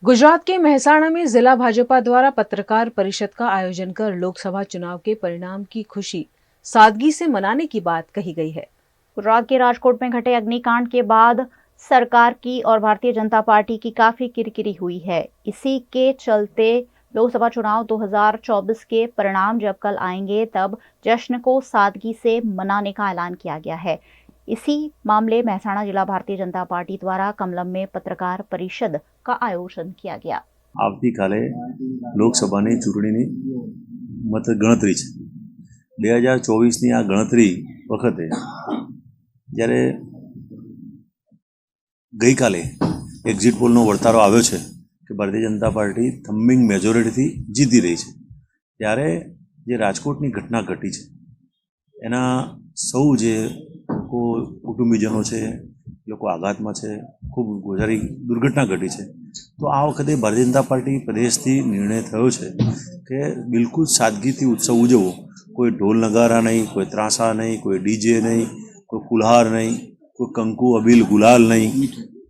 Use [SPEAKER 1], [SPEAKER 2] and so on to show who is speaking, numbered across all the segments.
[SPEAKER 1] गुजरात के मेहसाणा में जिला भाजपा द्वारा पत्रकार परिषद का आयोजन कर लोकसभा चुनाव के परिणाम की खुशी सादगी से मनाने की बात कही गई है।
[SPEAKER 2] गुजरात के राजकोट में घटे अग्निकांड के बाद सरकार की और भारतीय जनता पार्टी की काफी किरकिरी हुई है। इसी के चलते लोकसभा चुनाव 2024 के परिणाम जब कल आएंगे तब जश्न को सादगी से मनाने का ऐलान किया गया है। इसी मामले मेहसाणा जिला भारतीय जनता पार्टी द्वारा कमलम में पत्रकार परिषद का आयोजन किया गया।
[SPEAKER 3] આવતીકાલે લોકસભાની ચૂંટણીની મતગણતરી છે। 2024ની આ ગણતરી વખતે જ્યારે ગઈકાલે એક્ઝિટ પોલનો વર્તારો આવ્યો છે કે ભારતીય જનતા પાર્ટી થમ્બિંગ મેજોરિટીથી જીતી રહી છે, ત્યારે જે રાજકોટની ઘટના ઘટી છે એના સૌ જે લોકો કુટુંબીજનો છે, લોકો આઘાતમાં છે, ખૂબ ગોઝારી દુર્ઘટના ઘટી છે। તો આ વખતે ભારતીય જનતા પાર્ટી પ્રદેશથી નિર્ણય થયો છે કે બિલકુલ સાદગીથી ઉત્સવ ઉજવવો। કોઈ ઢોલ નગારા નહીં, કોઈ ત્રાસા નહીં, કોઈ ડીજે નહીં, કોઈ ફુલહાર નહીં, કોઈ કંકુ અબીલ ગુલાલ નહીં,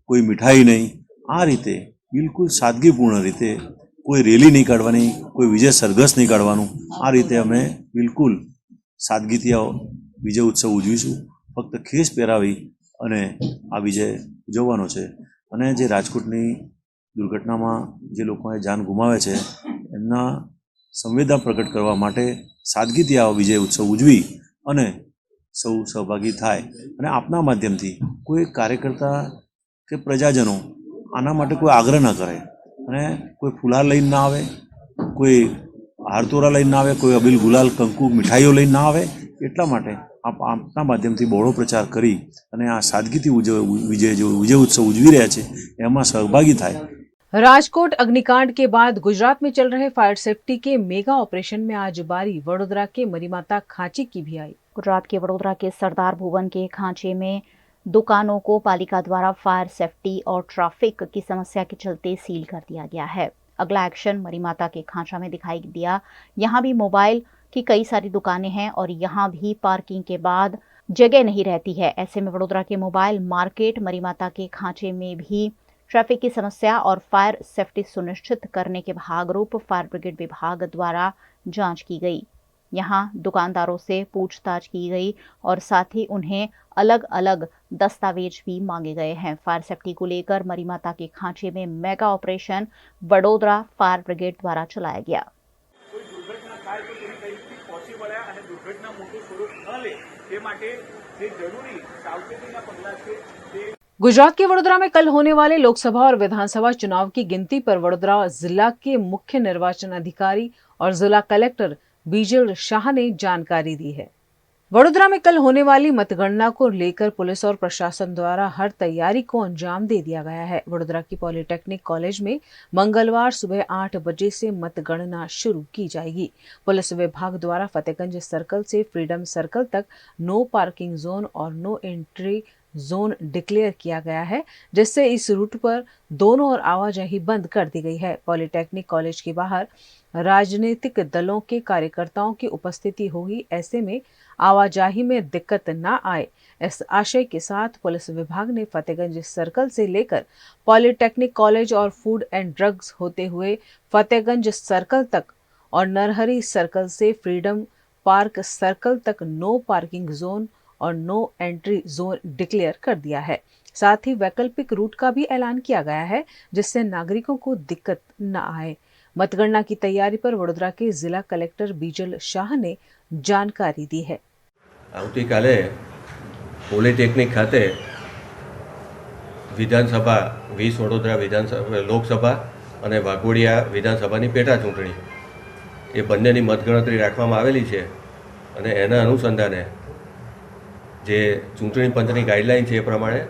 [SPEAKER 3] કોઈ મીઠાઈ નહીં। આ રીતે બિલકુલ સાદગીપૂર્ણ રીતે કોઈ રેલી નહીં કાઢવાની, કોઈ વિજય સરઘસ નહીં કાઢવાનું। આ રીતે અમે બિલકુલ સાદગીથી આ વિજય ઉત્સવ ઉજવીશું। ફક્ત ખેસ પહેરાવી અને આ વિજય ઉજવવાનો છે। અને જે રાજકોટની દુર્ઘટનામાં જે લોકોએ જાન ગુમાવે છે એમના સંવેદના પ્રગટ કરવા માટે સાદગીથી આ વિજય ઉત્સવ ઉજવી અને સૌ સહભાગી થાય। અને આપના માધ્યમથી કોઈ કાર્યકર્તા કે પ્રજાજનો આના માટે કોઈ આગ્રહ ન કરે અને કોઈ ફુલહાર લઈને ના આવે, કોઈ હારતોરા લઈને ના આવે, કોઈ અબીલ ગુલાલ કંકુ મીઠાઈઓ લઈને ના આવે। એટલા માટે આપના માધ્યમથી બહોળો પ્રચાર કરી અને આ સાદગીથી વિજય उत्सव ઉજવી રહ્યા છે એમાં સહભાગી થાય।
[SPEAKER 1] राजकोट अग्निकांड के बाद गुजरात में चल रहे फायर सेफ्टी के मेगा ऑपरेशन में आज बारी वडोदरा के मरीमाता खांची की भी आई।
[SPEAKER 2] गुजरात के वडोदरा के सरदार भुवन के खांचे में दुकानों को पालिका द्वारा फायर सेफ्टी और ट्रैफिक की समस्या के चलते सील कर दिया गया है। अगला एक्शन मरीमाता के खांचा में दिखाई दिया। यहाँ भी मोबाइल की कई सारी दुकानें हैं और यहाँ भी पार्किंग के बाद जगह नहीं रहती है। ऐसे में वडोदरा के मोबाइल मार्केट मरीमाता के खांचे में भी ट्रैफिक की समस्या और फायर सेफ्टी सुनिश्चित करने के भागरूप फायर ब्रिगेड विभाग द्वारा जांच की गई। यहाँ दुकानदारों से पूछताछ की गई और साथ ही उन्हें अलग अलग दस्तावेज भी मांगे गए हैं। फायर सेफ्टी को लेकर मरीमाता के खांचे में mega operation Vadodara fire brigade द्वारा चलाया गया।
[SPEAKER 1] गुजरात के वडोदरा में कल होने वाले लोकसभा और विधानसभा चुनाव की गिनती पर वडोदरा जिला के मुख्य निर्वाचन अधिकारी और जिला कलेक्टर बीजल शाह ने जानकारी दी है। वडोदरा में कल होने वाली मतगणना को लेकर पुलिस और प्रशासन द्वारा हर तैयारी को अंजाम दे दिया गया है। वडोदरा की पॉलिटेक्निक कॉलेज में मंगलवार सुबह 8 बजे से मतगणना शुरू की जाएगी। पुलिस विभाग द्वारा फतेहगंज सर्कल से फ्रीडम सर्कल तक नो पार्किंग जोन और नो एंट्री जोन डिक्लेयर किया गया है, जिससे इस रूट पर दोनों ओर आवाजाही बंद कर दी गई है। पॉलिटेक्निक कॉलेज के बाहर राजनीतिक दलों के कार्यकर्ताओं की उपस्थिति होगी, ऐसे में आवाजाही में दिक्कत न आए, इस आशय के साथ पुलिस विभाग ने फतेहगंज सर्कल से लेकर पॉलिटेक्निक कॉलेज और फूड एंड ड्रग्स होते हुए फतेहगंज सर्कल तक और नरहरी सर्कल से फ्रीडम पार्क सर्कल तक नो पार्किंग जोन और नो एंट्री जोन डिक्लेयर कर दिया है। साथ ही वैकल्पिक रूट का भी ऐलान किया गया है, जिससे नागरिकों को दिक्कत न आए। मतगणना की तैयारी पर वडोदरा के जिला कलेक्टर बीजल शाह ने जानकारी दी है।
[SPEAKER 4] આવતીકાલે પોલિટેકનિક ખાતે વિધાનસભા 20 વડોદરા વિધાનસભા લોકસભા અને વાઘોડિયા વિધાનસભાની પેટા ચૂંટણી એ બંનેની મતગણતરી રાખવામાં આવેલી છે અને એના અનુસંધાને જે ચૂંટણી પંચની ગાઈડલાઈન છે એ પ્રમાણે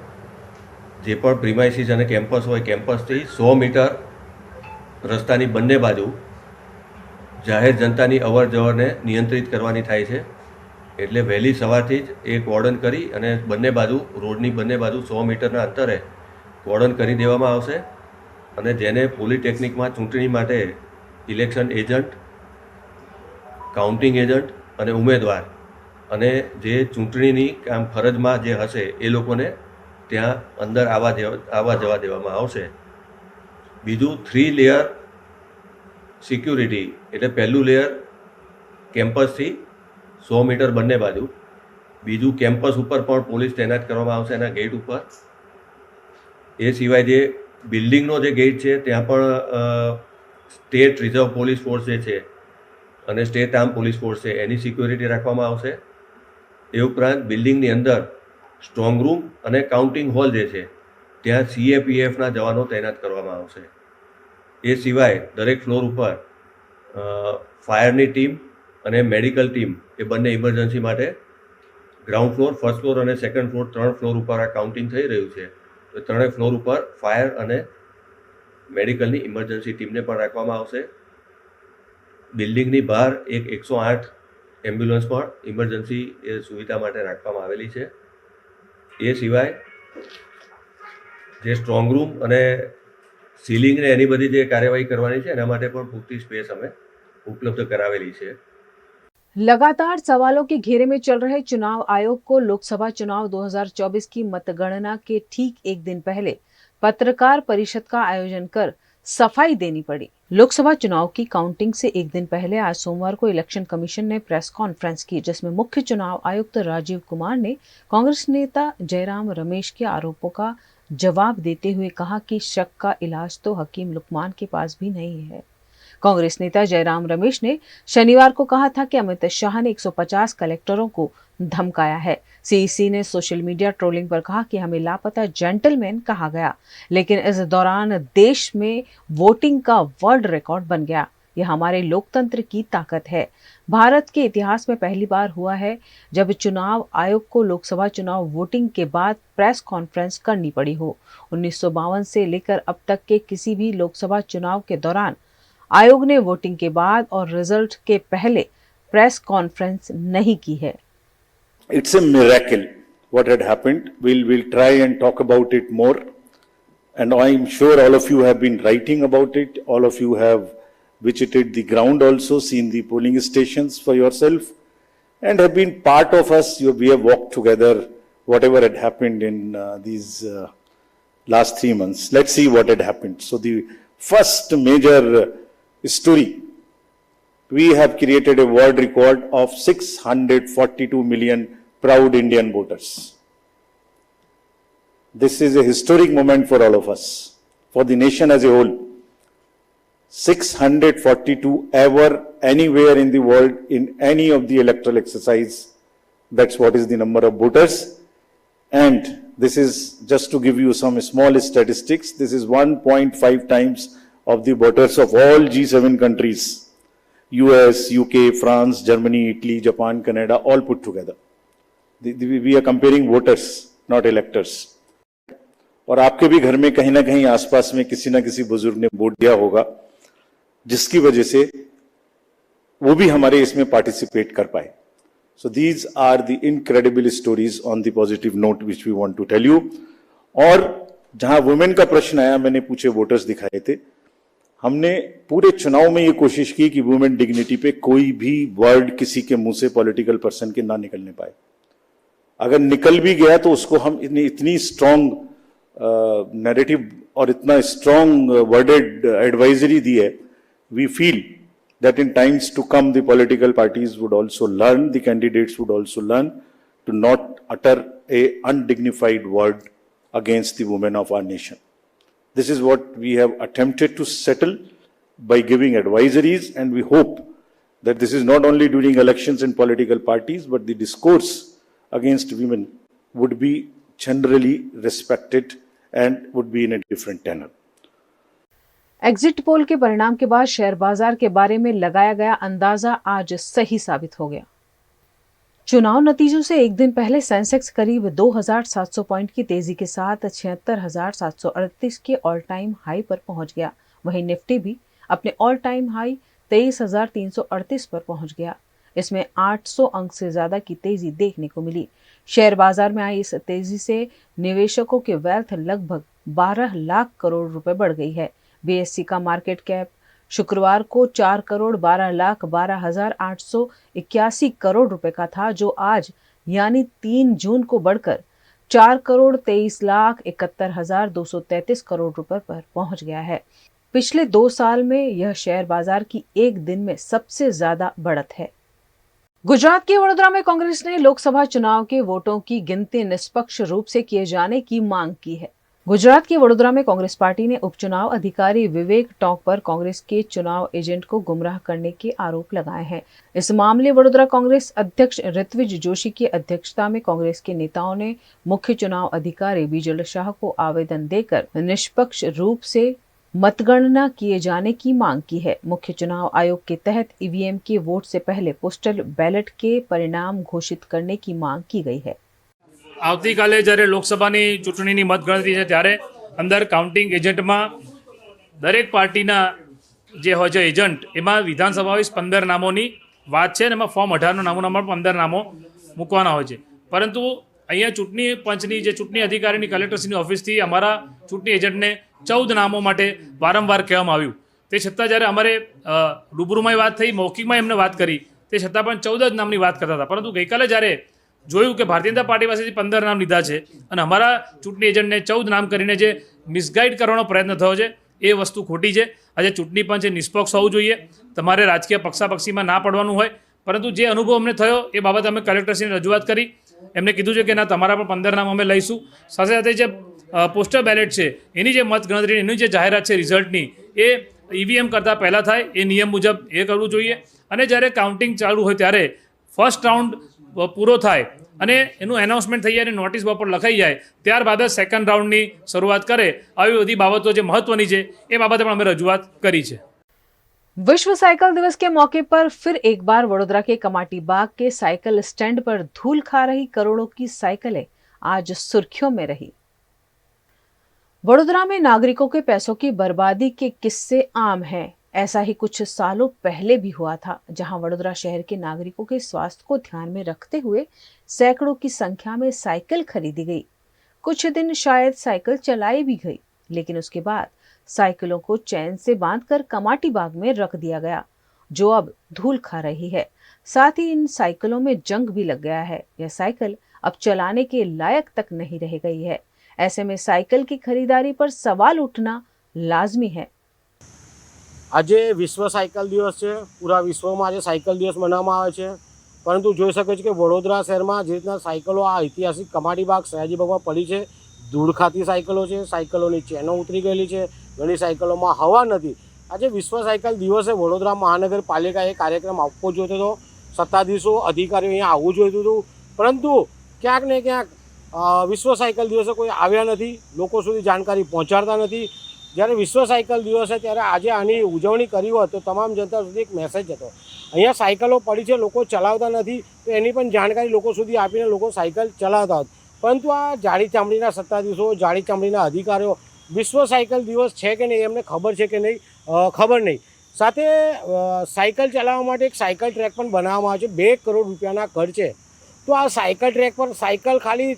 [SPEAKER 4] જે પણ પ્રિમાઇસીસ અને કેમ્પસ હોય કેમ્પસથી 100 મીટર રસ્તાની બંને બાજુ જાહેર જનતાની અવર જવરને નિયંત્રિત કરવાની થાય છે। એટલે વહેલી સવારથી જ એ કોર્ડન કરી અને બંને બાજુ રોડની બંને બાજુ 100 મીટરના અંતરે કોર્ડન કરી દેવામાં આવશે અને જેને પોલિટેકનિકમાં ચૂંટણી માટે ઇલેક્શન એજન્ટ, કાઉન્ટિંગ એજન્ટ અને ઉમેદવાર અને જે ચૂંટણીની કામ ફરજમાં જે હશે એ લોકોને ત્યાં અંદર આવવા જવા દેવામાં આવશે। બીજું 3 લેયર સિક્યુરિટી, એટલે પહેલું લેયર કેમ્પસથી 100 મીટર બંને બાજુ, બીજું કેમ્પસ ઉપર પણ પોલીસ તૈનાત કરવામાં આવશે એના ગેટ ઉપર. એ સિવાય જે બિલ્ડિંગનો જે ગેટ છે ત્યાં પણ સ્ટેટ રિઝર્વ પોલીસ ફોર્સ જે છે અને સ્ટેટ આર્મ પોલીસ ફોર્સ છે એની સિક્યુરિટી રાખવામાં આવશે. એ ઉપરાંત બિલ્ડિંગની અંદર સ્ટ્રોંગ રૂમ અને કાઉન્ટિંગ હોલ જે છે ત્યાં CAPFના જવાનો તૈનાત કરવામાં આવશે. એ સિવાય દરેક ફ્લોર ઉપર ફાયરની ટીમ અને મેડિકલ ટીમ એ બંને ઇમરજન્સી માટે ગ્રાઉન્ડ ફ્લોર, ફર્સ્ટ ફ્લોર અને સેકન્ડ ફ્લોર 3 ફ્લોર ઉપર આ કાઉન્ટિંગ થઈ રહ્યું છે. તો 3 ફ્લોર ઉપર ફાયર અને મેડિકલની ઇમરજન્સી ટીમને પણ રાખવામાં આવશે. બિલ્ડિંગની બહાર એક 108 એમ્બ્યુલન્સ પણ ઇમરજન્સી સુવિધા માટે રાખવામાં આવેલી છે. એ સિવાય જે સ્ટ્રોંગ રૂમ અને સીલિંગને એની બધી જે કાર્યવાહી કરવાની છે એના માટે પણ પૂરતી સ્પેસ અમે उपलब्ध करावेली છે.
[SPEAKER 1] लगातार सवालों के घेरे में चल रहे चुनाव आयोग को लोकसभा चुनाव 2024 की मतगणना के ठीक एक दिन पहले पत्रकार परिषद का आयोजन कर सफाई देनी पड़ी. लोकसभा चुनाव की काउंटिंग से एक दिन पहले आज सोमवार को इलेक्शन कमीशन ने प्रेस कॉन्फ्रेंस की, जिसमें मुख्य चुनाव आयुक्त राजीव कुमार ने कांग्रेस नेता जयराम रमेश के आरोपों का जवाब देते हुए कहा कि शक का इलाज तो हकीम लुकमान के पास भी नहीं है. कांग्रेस नेता जयराम रमेश ने शनिवार को कहा था कि अमित शाह ने 150 कलेक्टरों को धमकाया है. सीईसी ने सोशल मीडिया ट्रोलिंग पर कहा कि हमें लापता जेंटलमैन कहा गया, लेकिन इस दौरान देश में वोटिंग का वर्ल्ड रिकॉर्ड बन गया. यह हमारे लोकतंत्र की ताकत है. भारत के इतिहास में पहली बार हुआ है जब चुनाव आयोग को लोकसभा चुनाव वोटिंग के बाद प्रेस कॉन्फ्रेंस करनी पड़ी हो. 1952 से लेकर अब तक के किसी भी लोकसभा चुनाव के दौरान आयोग ने वोटिंग के बाद और रिजल्ट के पहले प्रेस कॉन्फ्रेंस नहीं की है.
[SPEAKER 5] It's a miracle what had happened. We'll try and talk about it more, and I'm sure all of you have been writing about it. All of you have visited the ground also, seen the polling stations for yourself, and have been part of us. We have walked together whatever had happened in these last 3 months. Let's see what had happened. So the first major story, we have created a world record of 642 million proud Indian voters. This is a historic moment for all of us, for the nation as a whole. 642 ever, anywhere in the world, in any of the electoral exercise. That's what is the number of voters. And this is just to give you some small statistics. This is 1.5 times of the voters of all G7 countries. US, UK, France, Germany, Italy, Japan, Canada, all put together. We are comparing voters, not electors. और आपके भी घर में कहीं ना कहीं आसपास में किसी ना किसी बुजुर्ग ने वोट दिया होगा, जिसकी वजह से वो भी हमारे इसमें पार्टिसिपेट कर पाए. So these are the incredible stories on the positive note which we want to tell you. और जहां वुमेन का प्रश्न आया, मैंने पूछे वोटर्स दिखाए थे. हमने पूरे चुनाव में ये कोशिश की कि वुमेन डिग्निटी पे कोई भी वर्ड किसी के मुंह से पॉलिटिकल पर्सन के ना निकलने पाए. अगर निकल भी गया तो उसको हम इतनी स्ट्रॉन्ग नैरेटिव और इतना स्ट्रॉन्ग वर्डेड एडवाइजरी दी है. We feel that in times to come the political parties would also learn, the candidates would also learn to not utter a undignified word against the women of our nation. This is what we have attempted to settle by giving advisories, and we hope that this is not only during elections and political parties, but the discourse against women would be generally respected and would be in a different tenor.
[SPEAKER 1] Exit poll के परिणाम के बाद share बाजार के बारे में लगाया गया अंदाजा आज सही साबित हो गया. चुनाव नतीजों से एक दिन पहले सेंसेक्स करीब 2,700 पॉइंट की तेजी के साथ 76,738 के ऑल टाइम हाई पर पहुंच गया. वहीं निफ्टी भी अपने ऑल टाइम हाई 23,338 पर पहुंच गया. इसमें 800 अंक से ज्यादा की तेजी देखने को मिली. शेयर बाजार में आई इस तेजी से निवेशकों के वेल्थ लगभग 12 लाख करोड़ रुपए बढ़ गई है. बीएससी का मार्केट कैप शुक्रवार को 4,12,12,881 करोड़ रुपए का था, जो आज यानी 3 जून को बढ़कर 4,23,71,233 करोड़ रुपए पर पहुंच गया है. पिछले 2 साल में यह शेयर बाजार की एक दिन में सबसे ज्यादा बढ़त है। गुजरात के वडोदरा में कांग्रेस ने लोकसभा चुनाव के वोटों की गिनती निष्पक्ष रूप से किए जाने की मांग की है। गुजरात के वडोदरा में कांग्रेस पार्टी ने उपचुनाव अधिकारी विवेक टॉक पर कांग्रेस के चुनाव एजेंट को गुमराह करने के आरोप लगाए हैं। इस मामले वडोदरा कांग्रेस अध्यक्ष ऋत्विज जोशी की अध्यक्षता में कांग्रेस के नेताओं ने मुख्य चुनाव अधिकारी बीजल शाह को आवेदन देकर निष्पक्ष रूप से मतगणना किए जाने की मांग की है। मुख्य चुनाव आयोग के तहत ईवीएम के वोट से पहले पोस्टल बैलेट के परिणाम घोषित करने की मांग की गई है।
[SPEAKER 6] આવતીકાલે જ્યારે લોકસભાની ચૂંટણીની મતગણતરી છે ત્યારે અંદર કાઉન્ટિંગ એજન્ટમાં દરેક પાર્ટીના જે હોય છે એજન્ટ એમાં વિધાનસભા વાઇઝ 15 નામોની વાત છે અને એમાં ફોર્મ 18નો નામોનામાં 15 નામો મૂકવાના હોય છે, પરંતુ અહીંયા ચૂંટણી પંચની જે ચૂંટણી અધિકારીની કલેક્ટરશ્રીની ઓફિસથી અમારા ચૂંટણી એજન્ટને 14 નામો માટે વારંવાર કહેવામાં આવ્યું। તે છતાં જ્યારે અમારે રૂબરૂમાં વાત થઈ, મૌખિકમાં એમને વાત કરી, તે છતાં પણ 14 જ નામની વાત કરતા હતા, પરંતુ ગઈકાલે જ્યારે જોયું કે ભારતીય જનતા પાર્ટી પાસેથી 15 નામ લીધા છે અને અમારા ચૂંટણી એજન્ટને 14 નામ કરીને જે મિસગાઈડ કરવાનો પ્રયત્ન થયો છે એ વસ્તુ ખોટી છે। આજે ચૂંટણી પંચ નિષ્પક્ષ હોવું જોઈએ, તમારે રાજકીય પક્ષાપક્ષીમાં ના પડવાનું હોય, પરંતુ જે અનુભવ અમને થયો એ બાબતે અમે કલેક્ટરશ્રીને રજૂઆત કરી। એમને કીધું છે કે ના, તમારા પણ 15 નામ અમે લઈશું। સાથે સાથે જે પોસ્ટલ બેલેટ છે એની જે મતગણતરી, એની જે જાહેરાત છે રિઝલ્ટની, એ ઈવીએમ કરતાં પહેલાં થાય એ નિયમ મુજબ એ કરવું જોઈએ। અને જ્યારે કાઉન્ટિંગ ચાલુ હોય ત્યારે ફર્સ્ટ રાઉન્ડ પૂરો થાય અને એનું એનાઉન્સમેન્ટ થઈ જાય અને નોટિસ બોર્ડ પર લખાઈ જાય, ત્યારબાદ જ સેકન્ડ રાઉન્ડની શરૂઆત કરે। આવી બધી બાબતો જે મહત્વની છે એ બાબતે પણ અમે રજૂઆત કરી છે।
[SPEAKER 1] विश्व साइकिल दिवस के मौके पर फिर एक बार वडोदरा के कमाटी बाग के साइकिल स्टैंड पर धूल खा रही करोड़ों की साइकिलें आज सुर्खियों में रही। वडोदरा में नागरिकों के पैसों की बर्बादी के किस्से आम हैं। ऐसा ही कुछ सालों पहले भी हुआ था, जहां वडोदरा शहर के नागरिकों के स्वास्थ्य को ध्यान में रखते हुए सैकड़ों की संख्या में साइकिल खरीदी गई। कुछ दिन शायद साइकिल चलाई भी गई, लेकिन उसके बाद साइकिलों को चैन से बांधकर कमाटी बाग में रख दिया गया, जो अब धूल खा रही है। साथ ही इन साइकिलों में जंग भी लग गया है। यह साइकिल अब चलाने के लायक तक नहीं रह गई है। ऐसे में साइकिल की खरीदारी पर सवाल उठना लाजमी है।
[SPEAKER 7] આજે વિશ્વ સાયકલ દિવસ છે। પૂરા વિશ્વમાં આજે સાયકલ દિવસ મનાવવામાં આવે છે, પરંતુ જોઈ શકે છે કે વડોદરા શહેરમાં જે રીતના સાયકલો આ ઐતિહાસિક કમાટી બાગ સયાજી બાગમાં પડી છે, ધૂળ ખાતી સાયકલો છે, સાયકલોની ચેનો ઉતરી ગયેલી છે, ઘણી સાયકલોમાં હવા નથી। આજે વિશ્વ સાયકલ દિવસે વડોદરા મહાનગરપાલિકાએ કાર્યક્રમ આપવો જોઈતો હતો, સત્તાધીશો અધિકારીઓ અહીંયા આવવું જોઈતું હતું, પરંતુ ક્યાંક ને ક્યાંક વિશ્વ સાયકલ દિવસે કોઈ આવ્યા નથી, લોકો સુધી જાણકારી પહોંચાડતા નથી। જ્યારે વિશ્વ સાયકલ દિવસ છે ત્યારે આજે આની ઉજવણી કરી હોત તો તમામ જનતા સુધી એક મેસેજ હતો। અહીંયા સાયકલો પડી છે, લોકો ચલાવતા નથી, તો એની પણ જાણકારી લોકો સુધી આપીને લોકો સાયકલ ચલાવતા હોત, પરંતુ આ જાડી ચામડીના સત્તાધીશો, જાડી ચામડીના અધિકારીઓ વિશ્વ સાયકલ દિવસ છે કે નહીં એમને ખબર છે કે નહીં, ખબર નહીં। સાથે સાયકલ ચલાવવા માટે એક સાયકલ ટ્રેક પણ બનાવવામાં આવે છે, 2 કરોડ રૂપિયાના ખર્ચે। તો આ સાયકલ ટ્રેક પર સાયકલ ખાલી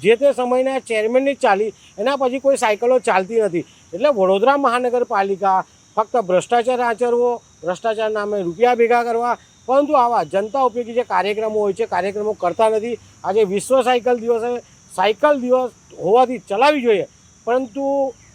[SPEAKER 7] જે તે સમયના ચેરમેનની જ ચાલી, એના પછી કોઈ સાયકલો ચાલતી નથી। એટલે વડોદરા મહાનગરપાલિકા ફક્ત ભ્રષ્ટાચાર આચરવો, ભ્રષ્ટાચાર નામે રૂપિયા ભેગા કરવા, પરંતુ આવા જનતા ઉપયોગી જે કાર્યક્રમો હોય છે કાર્યક્રમો કરતા નથી। આજે વિશ્વ સાયકલ દિવસે સાયકલ દિવસ હોવાથી ચલાવવી જોઈએ, પરંતુ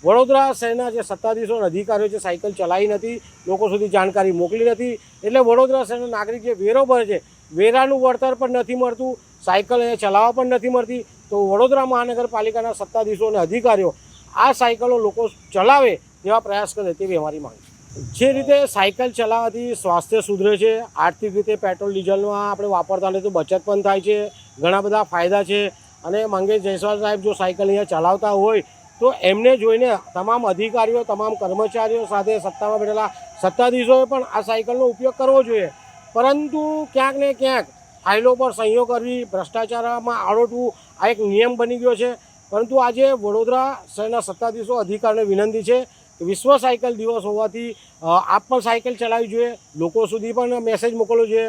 [SPEAKER 7] વડોદરા શહેરના જે સત્તાધીશો અને અધિકારીઓ જે સાયકલ ચલાવી નથી, લોકો સુધી જાણકારી મોકલી નથી, એટલે વડોદરા શહેરના નાગરિક જે વેરો ભરે છે, વેરાનું વળતર પણ નથી મળતું, સાયકલ અહીંયા ચલાવવા પણ નથી મળતી। તો વડોદરા મહાનગરપાલિકાના સત્તાધીશો અને અધિકારીઓ આ સાયકલો લોકો ચલાવે તેવા પ્રયાસ કરે તેવી અમારી માંગ છે। જે રીતે સાયકલ ચલાવવાથી સ્વાસ્થ્ય સુધરે છે, આર્થિક રીતે પેટ્રોલ ડીઝલમાં આપણે વાપરતા નથી તો બચત પણ થાય છે, ઘણા બધા ફાયદા છે। અને મંગેશ જયસ્વાલ સાહેબ જો સાયકલ અહીંયા ચલાવતા હોય તો એમને જોઈને તમામ અધિકારીઓ, તમામ કર્મચારીઓ સાથે સત્તામાં બેઠેલા સત્તાધીશોએ પણ આ સાયકલનો ઉપયોગ કરવો જોઈએ, પરંતુ ક્યાંક ને ક્યાંક ફાઇલો પર સહીઓ કરવી, ભ્રષ્ટાચારમાં આળોટવું આ એક નિયમ બની ગયો છે। પરંતુ આજે વડોદરા શહેરના સત્તાધીશો અધિકારીને વિનંતી છે કે વિશ્વ સાયકલ દિવસ હોવાથી આપ પણ સાયકલ ચલાવવી જોઈએ, લોકો સુધી પણ મેસેજ મોકલવો જોઈએ,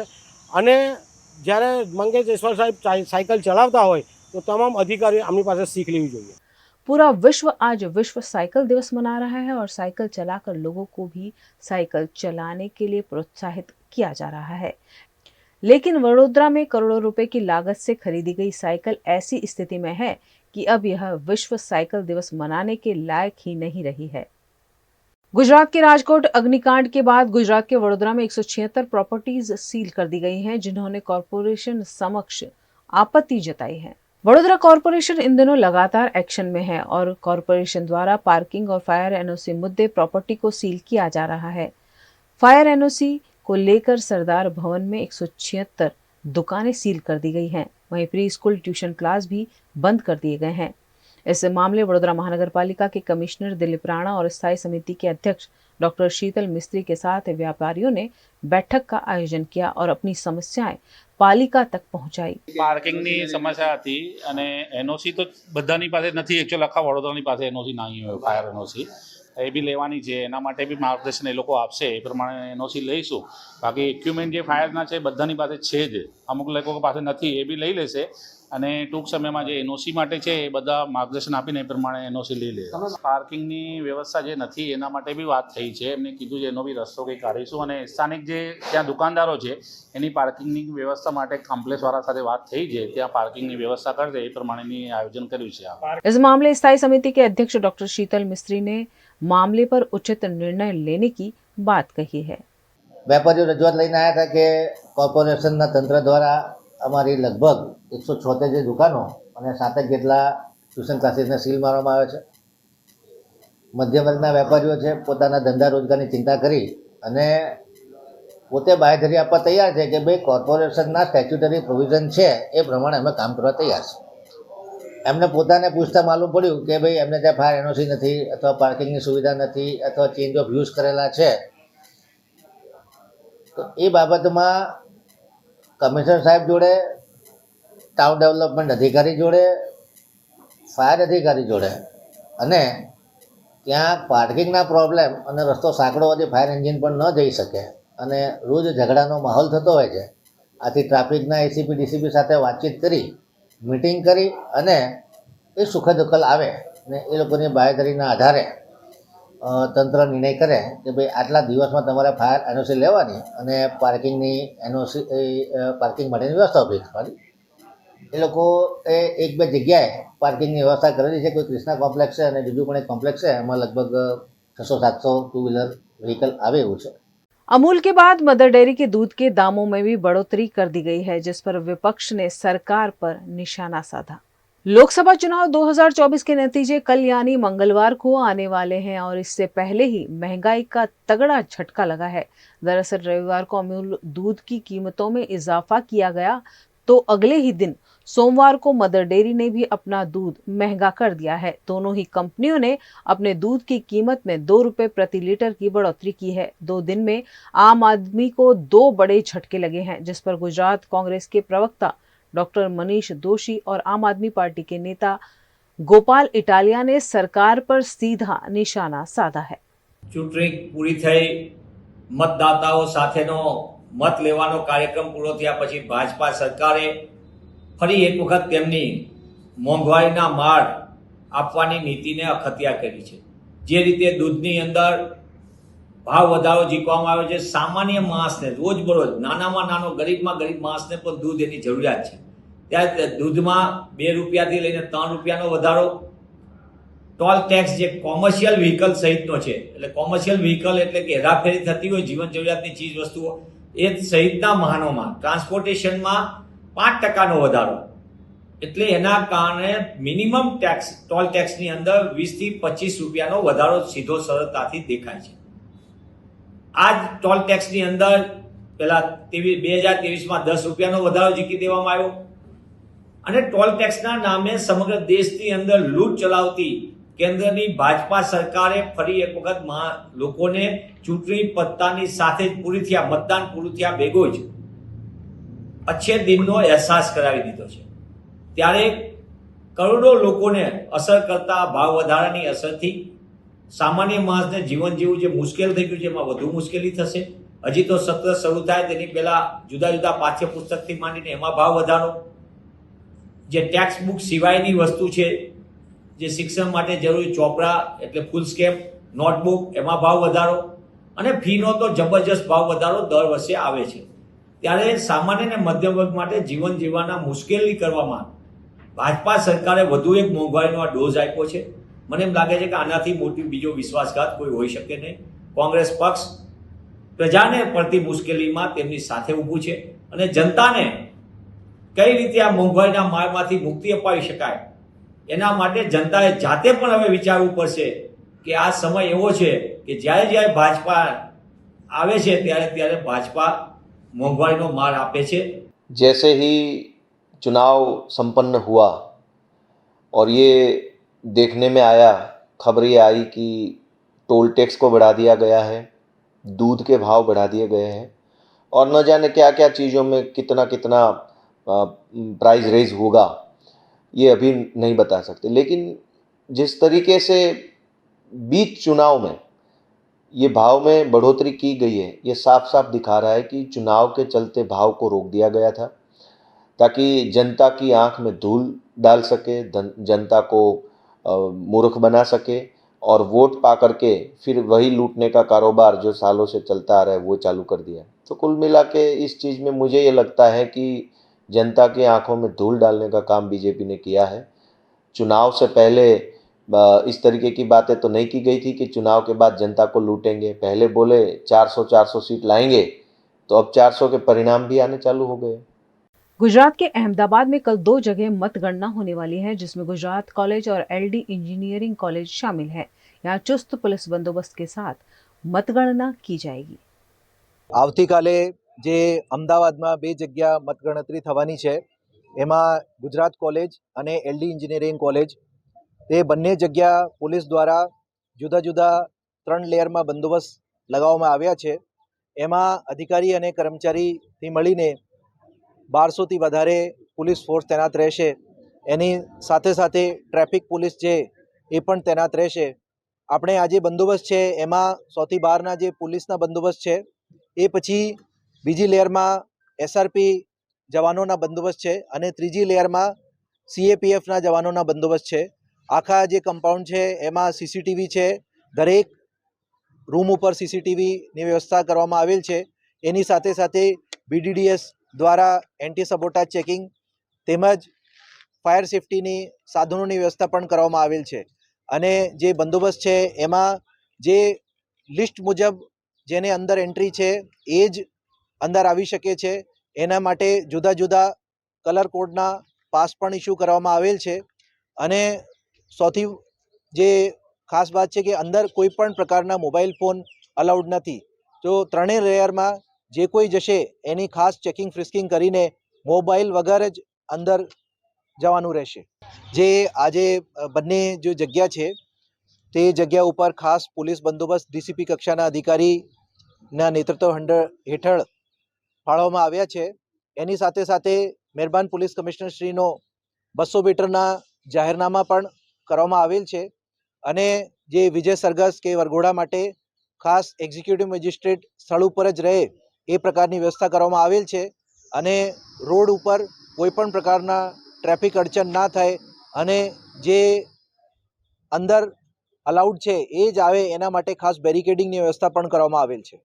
[SPEAKER 7] અને જ્યારે મંગેશ જયસ્વાલ સાહેબ સાયકલ ચલાવતા હોય तो तमाम अधिकारी अपनी पास सीख लेनी चाहिए।
[SPEAKER 1] पूरा विश्व आज विश्व साइकिल दिवस मना रहा है और साइकिल चलाकर लोगों को भी साइकिल चलाने के लिए प्रोत्साहित किया जा रहा है। लेकिन वडोदरा में करोड़ों रुपए की लागत से खरीदी गई साइकिल ऐसी स्थिति में है कि अब यह विश्व साइकिल दिवस मनाने के लायक ही नहीं रही है। गुजरात के राजकोट अग्निकांड के बाद गुजरात के वडोदरा में 176 प्रॉपर्टीज सील कर दी गई हैं, जिन्होंने कॉरपोरेशन समक्ष आपत्ति जताई है। वडोदरा कॉरपोरेशन इन दिनों लगातार एक्शन में है और कॉरपोरेशन द्वारा पार्किंग और फायर एनओसी मुद्दे प्रॉपर्टी को सील किया जा रहा है। फायर एनओसी को लेकर सरदार भवन में 176 दुकानें सील कर दी गई हैं। वहीं प्री स्कूल ट्यूशन क्लास भी बंद कर दिए गए हैं। इस मामले वडोदरा महानगर पालिका के कमिश्नर दिलीप राणा और स्थायी समिति के अध्यक्ष डॉक्टर शीतल मिस्त्री के साथ व्यापारियों ने बैठक का आयोजन किया और अपनी समस्याएं પાલિકા તક પહોંચાઈ।
[SPEAKER 8] પાર્કિંગની સમસ્યા હતી અને એનઓસી તો બધાની પાસે નથી, એકચ્યુઅલ આખા વડોદરાની પાસે એનઓસી નહીં હોય, ફાયર એનઓસી એ બી લેવાની છે, એના માટે બી માર્ગદર્શન એ લોકો આપશે, એ પ્રમાણે એનઓસી લઈશું। બાકી ઇક્વિપમેન્ટ જે ફાયરના છે બધાની પાસે છે જ, અમુક લોકો પાસે નથી, એ બી લઈ લેશે અને ટૂંક સમયમાં જે એનઓસી માટે છે એ બધા માર્ગદર્શન આપીને એ પ્રમાણે એનઓસી લઈ લે। પાર્કિંગની વ્યવસ્થા જે નથી એના માટે બી વાત થઈ છે, એમને કીધું છે એનો બી રસ્તો કંઈ કાઢીશું અને સ્થાનિક જે ત્યાં દુકાનદારો છે એની પાર્કિંગની વ્યવસ્થા માટે કોમ્પ્લેક્સવાળા સાથે વાત થઈ છે, ત્યાં પાર્કિંગની વ્યવસ્થા કરશે એ પ્રમાણેની આયોજન કર્યું છે।
[SPEAKER 1] इस मामले स्थायी समिति के अध्यक्ष डॉक्टर शीतल मिस्त्री ने मामले पर उचित निर्णय लेने की बात कही है।
[SPEAKER 9] વેપારીઓ રજૂઆત લઈને આવ્યા હતા કે કોર્પોરેશનના તંત્ર દ્વારા અમારી લગભગ 176 જે દુકાનો અને 7 જેટલા ટ્યુશન ક્લાસીસને સીલ મારવામાં આવે છે। મધ્યમ વર્ગના વેપારીઓ છે પોતાના ધંધા રોજગારની ચિંતા કરી અને પોતે બાંયધરી આપવા તૈયાર છે કે ભાઈ કોર્પોરેશનના સ્ટેચ્યુટરી પ્રોવિઝન છે એ પ્રમાણે અમે કામ કરવા તૈયાર છે। એમને પોતાને પૂછતા માલુમ પડ્યું કે ભાઈ એમને ત્યાં ફાયર એનઓસી નથી અથવા પાર્કિંગની સુવિધા નથી અથવા ચેન્જ ઓફ યુઝ કરેલા છે। તો એ બાબતમાં કમિશનર સાહેબ જોડે, ટાઉન ડેવલપમેન્ટ અધિકારી જોડે, ફાયર અધિકારી જોડે અને ત્યાં પાર્કિંગના પ્રોબ્લેમ અને રસ્તો સાંકડો હોવાથી ફાયર એન્જિન પણ ન જઈ શકે અને રોજ ઝઘડાનો માહોલ થતો હોય છે। આથી ટ્રાફિકના એસીપી ડીસીપી સાથે વાતચીત કરી, મીટિંગ કરી અને એ સુખદ ઉકેલ આવે ને એ લોકોની બાંયધરીના આધારે તંત્ર નિર્ણય કરે કે ભાઈ આટલા દિવસમાં તમારે ફાયર એનઓસી લેવાની અને પાર્કિંગની એનઓસી પાર્કિંગ માટેની વ્યવસ્થા ઊભી કરવાની। એ લોકો એ 1-2 જગ્યાએ પાર્કિંગની વ્યવસ્થા કરેલી છે। કોઈ કૃષ્ણા કોમ્પ્લેક્સ છે અને બીજું પણ એક કોમ્પ્લેક્સ છે, એમાં લગભગ 600-700 ટુ વ્હીલર વ્હીકલ આવે એવું છે।
[SPEAKER 1] अमूल के बाद मदर डेयरी के दूध के दामों में भी बढ़ोतरी कर दी गई है, जिस पर विपक्ष ने सरकार पर निशाना साधा। लोकसभा चुनाव 2024 के नतीजे कल यानी मंगलवार को आने वाले हैं और इससे पहले ही महंगाई का तगड़ा झटका लगा है। दरअसल रविवार को अमूल दूध की कीमतों में इजाफा किया गया तो अगले ही दिन सोमवार को मदर डेयरी ने भी अपना दूध महंगा कर दिया है। दोनों ही कंपनियों ने अपने दूध की कीमत में 2 रुपए प्रति लीटर की बढ़ोतरी की है। 2 दिन में आम आदमी को 2 बड़े झटके लगे हैं, जिस पर गुजरात कांग्रेस के प्रवक्ता डॉक्टर मनीष दोशी और आम आदमी पार्टी के नेता गोपाल इटालिया ने सरकार पर सीधा निशाना साधा है।
[SPEAKER 10] ચૂંટણી પૂરી થઈ, મતદાતાઓ સાથેનો મત લેવાનો કાર્યક્રમ પૂરો થયા પછી ભાજપા સરકારે ફરી એક વખત તેમની મોંઘવારીના માર આપવાની નીતિને અખત્યા કરી છે। જે રીતે દૂધની અંદર ભાવ વધારો ઝીકવામાં આવ્યો છે, સામાન્ય માણસને રોજબરોજ નાનામાં નાનો ગરીબમાં ગરીબ માણસને પણ दूध એની જરૂરિયાત છે, ત્યારે દૂધમાં 2 રૂપિયાથી લઈને 3 રૂપિયાનો વધારો। ટોલ ટેક્સ જે કોમર્શિયલ વ્હીકલ સહિતનો છે, એટલે કોમર્શિયલ વ્હીકલ એટલે કે હેરાફેરી થતી હોય જીવન જરૂરિયાતની ચીજ વસ્તુઓ એ સહિતના વાહનોમાં ટ્રાન્સપોર્ટેશનમાં 5% વધારો। એટલે એના કારણે મિનિમમ ટેક્સ ટોલ ટેક્સની અંદર 20 થી 25 રૂપિયાનો વધારો સીધો સરળતાથી દેખાય છે। આ ટોલ ટેક્સની અંદર પહેલા 2023માં 10 રૂપિયાનો વધારો ઝીકી દેવામાં આવ્યો અને ટોલ ટેક્સના નામે સમગ્ર દેશની અંદર લૂંટ ચલાવતી કેન્દ્રની ભાજપા સરકારે ફરી એક વખત લોકોને ચૂંટણી પત્તાની સાથે જ પૂરી થયા, મતદાન પૂરું થયા ભેગો જ अच्छे दिनનો અહેસાસ કરાવી દીધો છે। ત્યારે કરોડો લોકોને અસર કરતા ભાવ વધારાની અસરથી સામાન્ય માણસને જીવન જીવવું જે મુશ્કેલ થઈ ગયું છે એમાં વધુ મુશ્કેલી થશે। હજી તો સત્ર શરૂ થાય તેની પહેલા જુદા જુદા પાઠ્યપુસ્તકથી માંડીને એમાં ભાવ વધારો, જે ટેક્સ્ટ બુક સિવાયની વસ્તુ છે, જે શિક્ષણ માટે જરૂરી ચોપડા એટલે ફૂલ સ્કેપ નોટબુક એમાં ભાવ વધારો અને ફીનો તો જબરજસ્ત ભાવ વધારો દર વર્ષે આવે છે। ત્યારે સામાન્ય અને મધ્યમ વર્ગ માટે જીવન જીવવાના મુશ્કેલી કરવામાં ભાજપા સરકારે વધુ એક મોંઘવારીનો ડોઝ આપ્યો છે। મને એમ લાગે છે કે આનાથી મોટી બીજો વિશ્વાસઘાત કોઈ હોઈ શકે નહીં। કોંગ્રેસ પક્ષ પ્રજાને પડતી મુશ્કેલીમાં તેમની સાથે ઊભું છે અને જનતાને કઈ રીતે આ મોંઘવારીના મારમાંથી મુક્તિ અપાવી શકાય એના માટે જનતાએ જાતે પણ હવે વિચારવું પડશે કે આ સમય એવો છે કે જ્યારે ભાજપા આવે છે ત્યારે ભાજપा મોંઘवारी मार आपे छे।
[SPEAKER 11] जैसे ही चुनाव संपन्न हुआ और ये देखने में आया, खबर ये आई कि टोल टैक्स को बढ़ा दिया गया है, दूध के भाव बढ़ा दिए गए हैं और न जाने क्या क्या चीज़ों में कितना कितना प्राइस रेज होगा ये अभी नहीं बता सकते। लेकिन जिस तरीके से बीच चुनाव में ये भाव में बढ़ोतरी की गई है, ये साफ साफ दिखा रहा है कि चुनाव के चलते भाव को रोक दिया गया था ताकि जनता की आंख में धूल डाल सके, जनता को मूर्ख बना सके और वोट पा करके फिर वही लूटने का कारोबार जो सालों से चलता आ रहा है वो चालू कर दिया। तो कुल मिला के इस चीज़ में मुझे ये लगता है कि जनता की आंखों में धूल डालने का काम बीजेपी ने किया है। चुनाव से पहले इस तरीके की बातें तो नहीं की गई थी कि चुनाव के बाद जनता को लूटेंगे। पहले बोले 400 सीट लाएंगे, तो अब 400 के परिणाम भी आने चालू हो गए।
[SPEAKER 1] गुजरात के अहमदाबाद में कल 2 जगह मतगणना होने वाली है, जिसमें गुजरात कॉलेज और LD इंजीनियरिंग कॉलेज शामिल है। यहाँ चुस्त पुलिस बंदोबस्त के साथ मतगणना की जाएगी।
[SPEAKER 12] આવતીકાલે જે અમદાવાદમાં 2 જગ્યા મતગણતરી થવાની છે એમાં ગુજરાત કોલેજ અને LD એન્જિનિયરિંગ કોલેજ તે બંને જગ્યા પોલીસ દ્વારા જુદા જુદા 3 લેયરમાં બંદોબસ્ત લગાવવામાં આવ્યા છે। એમાં અધિકારી અને કર્મચારીથી મળીને 1200થી વધારે પોલીસ ફોર્સ તૈનાત રહેશે। એની સાથે સાથે ટ્રાફિક પોલીસ છે એ પણ તૈનાત રહેશે। આપણે આ જે બંદોબસ્ત છે એમાં 100થી 12ના જે પોલીસના બંદોબસ્ત છે એ પછી બીજી લેયરમાં SRP જવાનોના બંદોબસ્ત છે અને ત્રીજી લેયરમાં CAPFના જવાનોના બંદોબસ્ત છે। આખા જે કમ્પાઉન્ડ છે એમાં CCTV છે, દરેક રૂમ ઉપર CCTVની વ્યવસ્થા કરવામાં આવેલ છે। એની સાથે સાથે BDDS દ્વારા એન્ટી સબોટાજ ચેકિંગ તેમજ ફાયર સેફટીની સાધનોની વ્યવસ્થા પણ કરવામાં આવેલ છે। અને જે બંદોબસ્ત છે એમાં જે લિસ્ટ મુજબ જેને અંદર એન્ટ્રી છે એ જ અંદર આવી શકે છે। એના માટે જુદા જુદા કલર કોડના પાસ પણ ઇસ્યુ કરવામાં આવેલ છે। અને સૌથી જે ખાસ વાત છે કે અંદર કોઈ પણ પ્રકારના મોબાઈલ ફોન અલાઉડ નથી। તો ત્રણેય લેયરમાં જે કોઈ જશે એની ખાસ ચેકિંગ ફ્રિસ્કિંગ કરીને મોબાઈલ વગર જ અંદર જવાનું રહેશે। જે આજે બંને જો જગ્યા છે તે જગ્યા ઉપર ખાસ પોલીસ બંદોબસ્ત DCP કક્ષાના અધિકારીના નેતૃત્વ હેઠળ ફાળવવામાં આવ્યા છે। એની સાથે સાથે મહેરબાન પોલીસ કમિશનર શ્રીનો 200 મીટરના જાહેરનામા પણ કરવામાં આવેલ છે। અને જે વિજય સરઘસ કે વરઘોડા માટે ખાસ એક્ઝિક્યુટિવ મેજિસ્ટ્રેટ સ્થળ ઉપર જ રહે એ પ્રકારની વ્યવસ્થા કરવામાં આવેલ છે। અને રોડ ઉપર કોઈપણ પ્રકારના ટ્રાફિક અડચણ ના થાય અને જે અંદર અલાઉડ છે એ જ આવે એના માટે ખાસ બેરિકેડિંગની વ્યવસ્થા પણ કરવામાં આવેલ છે।